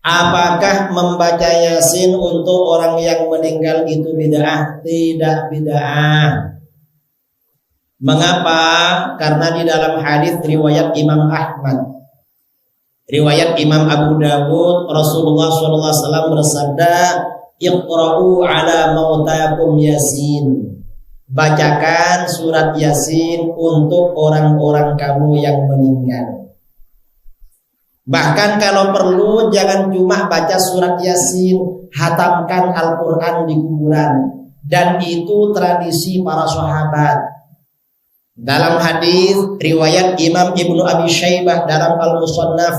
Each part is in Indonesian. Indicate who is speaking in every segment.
Speaker 1: Apakah membaca Yasin untuk orang yang meninggal itu bid'ah? Tidak bid'ah. Mengapa? Karena di dalam hadis riwayat Imam Ahmad, riwayat Imam Abu Dawud, Rasulullah SAW bersabda, "Iqra'u ala mautakum Yasin." Bacakan surat Yasin untuk orang-orang kamu yang meninggal. Bahkan kalau perlu jangan cuma baca surat Yasin, hatamkan Al-Quran di kuburan. Dan itu tradisi para sahabat. Dalam hadis riwayat Imam Ibnu Abi Syaibah dalam Al-Musannaf,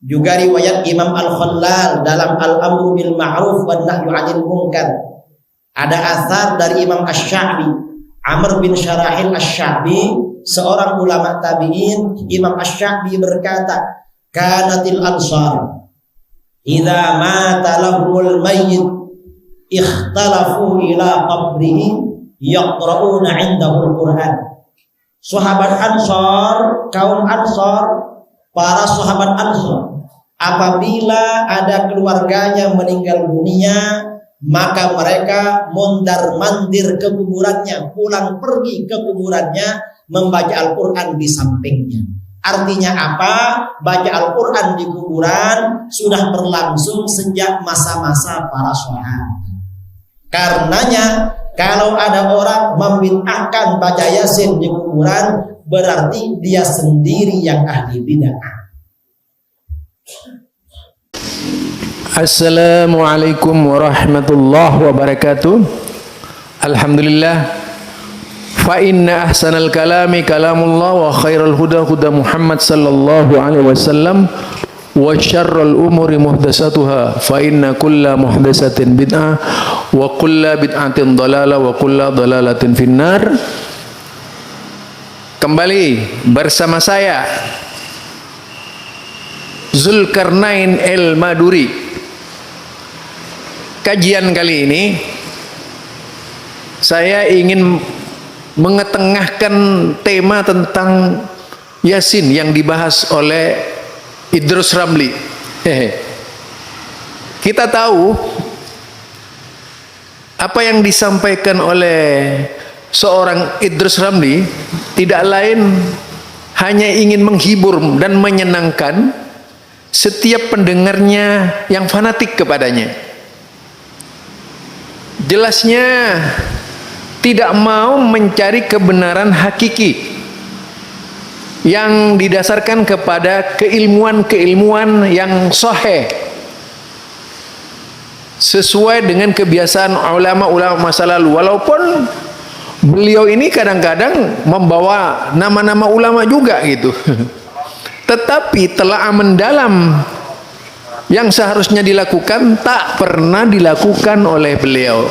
Speaker 1: juga riwayat Imam Al-Khallal dalam Al-Amru bil Ma'ruf wan Nahyu 'anil Munkar, ada athar dari Imam Asy-Sya'bi, Amr bin Syarahil Asy-Sya'bi, seorang ulama tabi'in. Imam Asy-Sya'bi berkata, "Kanatil ansar idza mata lahumul mayyit ikhtalafu ila qabrihi yaqra'una 'indahul Qur'an." Sahabat Ansar, kaum Ansar, para sahabat Ansar, apabila ada keluarganya meninggal dunia, maka mereka mondar-mandir ke kuburannya, pulang pergi ke kuburannya, membaca Al-Quran di sampingnya. Artinya apa? Baca Al-Quran di kuburan sudah berlangsung sejak masa-masa para sahabat. Karenanya kalau ada orang membid'ahkan baca Yasin di kuburan, berarti dia sendiri yang ahli bid'ah.
Speaker 2: Assalamualaikum warahmatullahi wabarakatuh. Alhamdulillah. Fa inna ahsanal kalami kalamullah wa khairal huda huda Muhammad sallallahu alaihi wasallam wa syarrul umuri muhdatsatuha fa inna kulla muhdatsatin bid'ah wa kulla bid'atin dhalalah wa kulla dhalalatin finnar. Kembali bersama saya Zulkarnain El-Maduri. Kajian kali ini saya ingin mengetengahkan tema tentang Yasin yang dibahas oleh Idrus Ramli. Kita tahu apa yang disampaikan oleh seorang Idrus Ramli tidak lain hanya ingin menghibur dan menyenangkan setiap pendengarnya yang fanatik kepadanya. Jelasnya tidak mau mencari kebenaran hakiki yang didasarkan kepada keilmuan-keilmuan yang sahih sesuai dengan kebiasaan ulama-ulama masa lalu. Walaupun beliau ini kadang-kadang membawa nama-nama ulama juga gitu, tetapi telah mendalam yang seharusnya dilakukan tak pernah dilakukan oleh beliau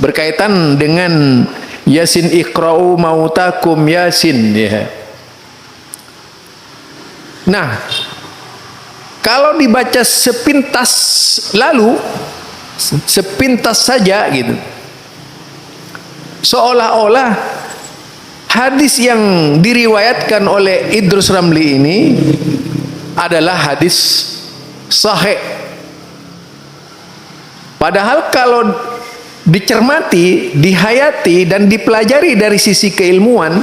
Speaker 2: berkaitan dengan Yasin. Iqra'u mautakum Yasin, ya. Nah, kalau dibaca sepintas lalu, sepintas saja gitu, seolah-olah hadis yang diriwayatkan oleh Idrus Ramli ini adalah hadis sahih. Padahal kalau dicermati, dihayati dan dipelajari dari sisi keilmuan,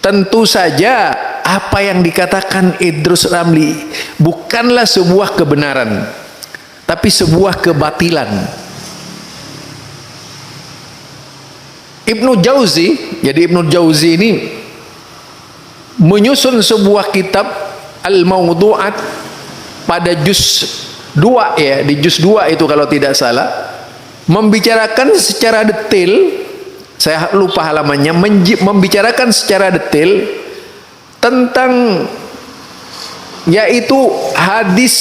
Speaker 2: tentu saja apa yang dikatakan Idrus Ramli bukanlah sebuah kebenaran, tapi sebuah kebatilan. Ibnu Jauzi, jadi Ibnu Jauzi ini menyusun sebuah kitab Al-Mawdu'at pada juz 2, ya, di juz 2 itu kalau tidak salah, membicarakan secara detail, saya lupa halamannya, membicarakan secara detail tentang yaitu hadis,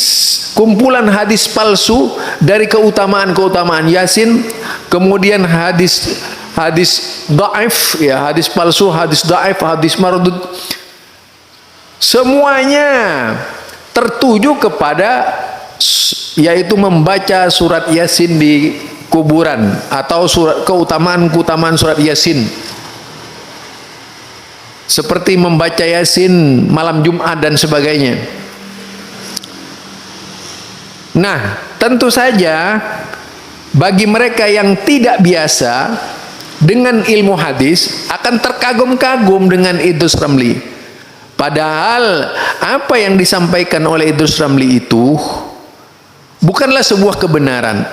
Speaker 2: kumpulan hadis palsu dari keutamaan-keutamaan Yasin, kemudian hadis dhaif, ya, hadis palsu, hadis dhaif, hadis mardud, semuanya tertuju kepada yaitu membaca surat Yasin di kuburan atau surat keutamaan surat Yasin, seperti membaca Yasin malam Jumat dan sebagainya. Nah, tentu saja bagi mereka yang tidak biasa dengan ilmu hadis akan terkagum-kagum dengan Idrus Ramli. Padahal apa yang disampaikan oleh Idrus Ramli itu bukanlah sebuah kebenaran.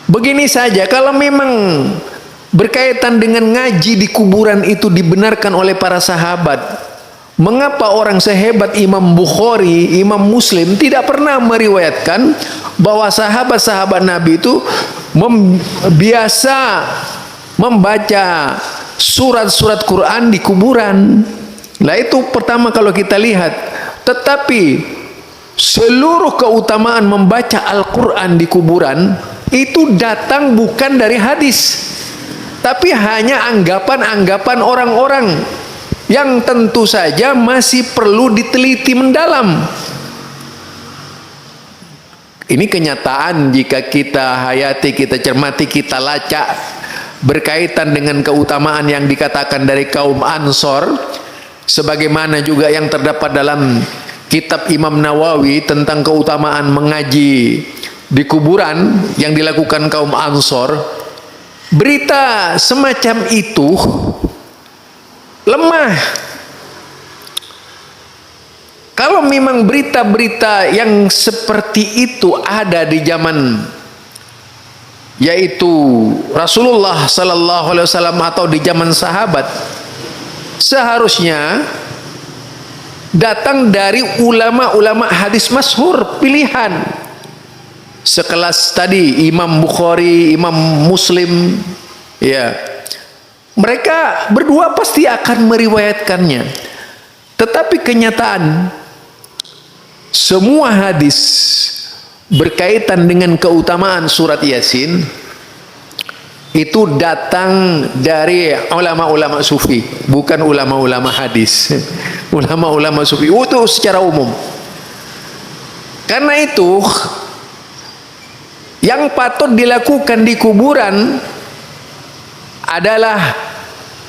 Speaker 2: Begini saja, kalau memang berkaitan dengan ngaji di kuburan itu dibenarkan oleh para sahabat, mengapa orang sehebat Imam Bukhari, Imam Muslim tidak pernah meriwayatkan bahwa sahabat-sahabat Nabi itu biasa membaca surat-surat Quran di kuburan? Nah, itu pertama kalau kita lihat. Tetapi seluruh keutamaan membaca Al-Quran di kuburan itu datang bukan dari hadis, tapi hanya anggapan-anggapan orang-orang yang tentu saja masih perlu diteliti mendalam. Ini kenyataan jika kita hayati, kita cermati, kita lacak berkaitan dengan keutamaan yang dikatakan dari kaum Ansor, sebagaimana juga yang terdapat dalam kitab Imam Nawawi tentang keutamaan mengaji di kuburan yang dilakukan kaum Ansor. Berita semacam itu lemah. Kalau memang berita-berita yang seperti itu ada di zaman yaitu Rasulullah sallallahu alaihi wasallam atau di zaman sahabat, seharusnya datang dari ulama-ulama hadis masyhur pilihan, sekelas tadi Imam Bukhari, Imam Muslim, ya. Mereka berdua pasti akan meriwayatkannya. Tetapi kenyataan semua hadis berkaitan dengan keutamaan surat Yasin itu datang dari ulama-ulama sufi, bukan ulama-ulama hadis. Ulama-ulama sufi itu secara umum. Karena itu yang patut dilakukan di kuburan adalah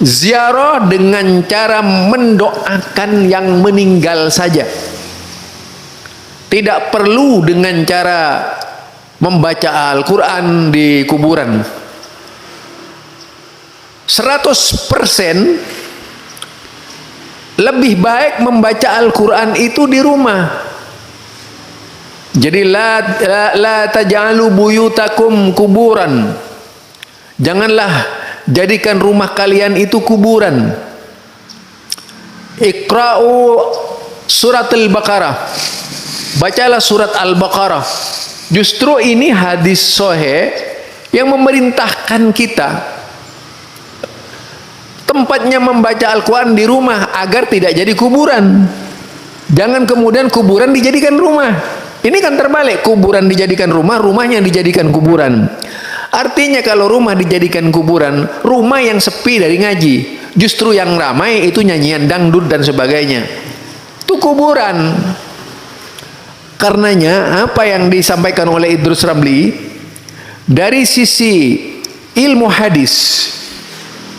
Speaker 2: ziarah dengan cara mendoakan yang meninggal saja. Tidak perlu dengan cara membaca Al-Quran di kuburan. 100% lebih baik membaca Al-Quran itu di rumah. Jadi la taj'alu buyutakum kuburan. Janganlah jadikan rumah kalian itu kuburan. Iqra'u surat Al-Baqarah. Bacalah surat Al-Baqarah. Justru ini hadis sahih yang memerintahkan kita tempatnya membaca Al-Quran di rumah agar tidak jadi kuburan. Jangan kemudian kuburan dijadikan rumah. Ini kan terbalik, kuburan dijadikan rumah, rumahnya dijadikan kuburan. Artinya kalau rumah dijadikan kuburan, rumah yang sepi dari ngaji, justru yang ramai itu nyanyian dangdut dan sebagainya. Itu kuburan. Karenanya apa yang disampaikan oleh Idrus Ramli dari sisi ilmu hadis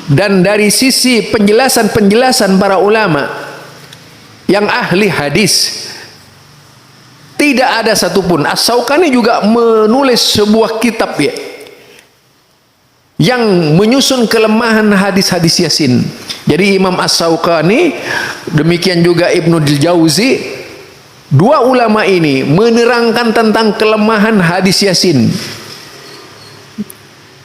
Speaker 2: dan dari sisi penjelasan-penjelasan para ulama yang ahli hadis, tidak ada satupun. As-Syaukani juga menulis sebuah kitab ya, yang menyusun kelemahan hadis-hadis Yasin. Jadi Imam As-Syaukani, demikian juga Ibnu Jauzi, dua ulama ini menerangkan tentang kelemahan hadis Yasin.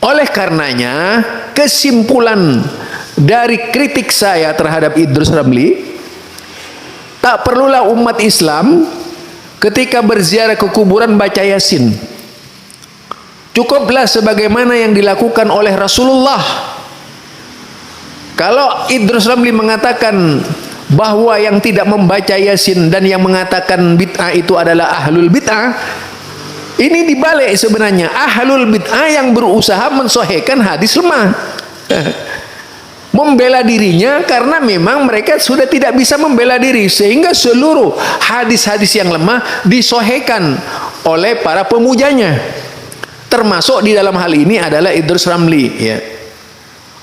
Speaker 2: Oleh karenanya, kesimpulan dari kritik saya terhadap Idrus Ramli, tak perlulah umat Islam ketika berziarah ke kuburan baca Yasin. Cukuplah sebagaimana yang dilakukan oleh Rasulullah. Kalau Idrus Ramli mengatakan bahwa yang tidak membaca Yasin dan yang mengatakan bid'ah itu adalah ahlul bid'ah, ini dibalik sebenarnya. Ahlul bid'ah yang berusaha mensahihkan hadis lemah, membela dirinya karena memang mereka sudah tidak bisa membela diri, sehingga seluruh hadis-hadis yang lemah disahihkan oleh para pemujanya. Termasuk di dalam hal ini adalah Idrus Ramli ya.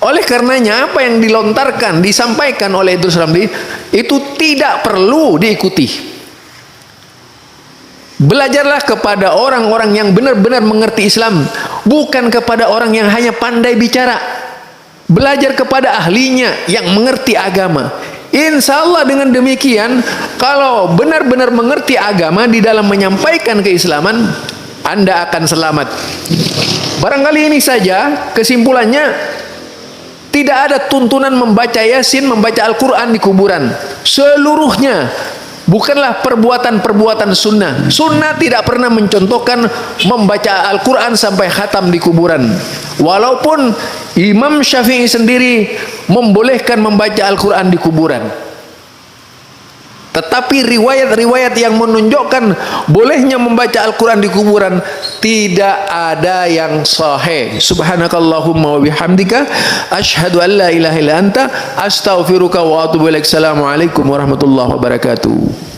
Speaker 2: Oleh karenanya apa yang dilontarkan, disampaikan oleh Idrus Ramli itu tidak perlu diikuti. Belajarlah kepada orang-orang yang benar-benar mengerti Islam, bukan kepada orang yang hanya pandai bicara. Belajar kepada ahlinya yang mengerti agama. Insya Allah dengan demikian, kalau benar-benar mengerti agama di dalam menyampaikan keislaman, Anda akan selamat. Barangkali ini saja kesimpulannya. Tidak ada tuntunan membaca Yasin, membaca Al-Quran di kuburan. Seluruhnya bukanlah perbuatan-perbuatan sunnah. Sunnah tidak pernah mencontohkan membaca Al-Quran sampai khatam di kuburan. Walaupun Imam Syafi'i sendiri membolehkan membaca Al-Quran di kuburan. Tetapi riwayat-riwayat yang menunjukkan bolehnya membaca Al-Quran di kuburan tidak ada yang sahih. Subhanakallahumma wa bihamdika asyhadu an la ilaha illa anta astaghfiruka wa atubu ilaik. Assalamualaikum warahmatullahi wabarakatuh.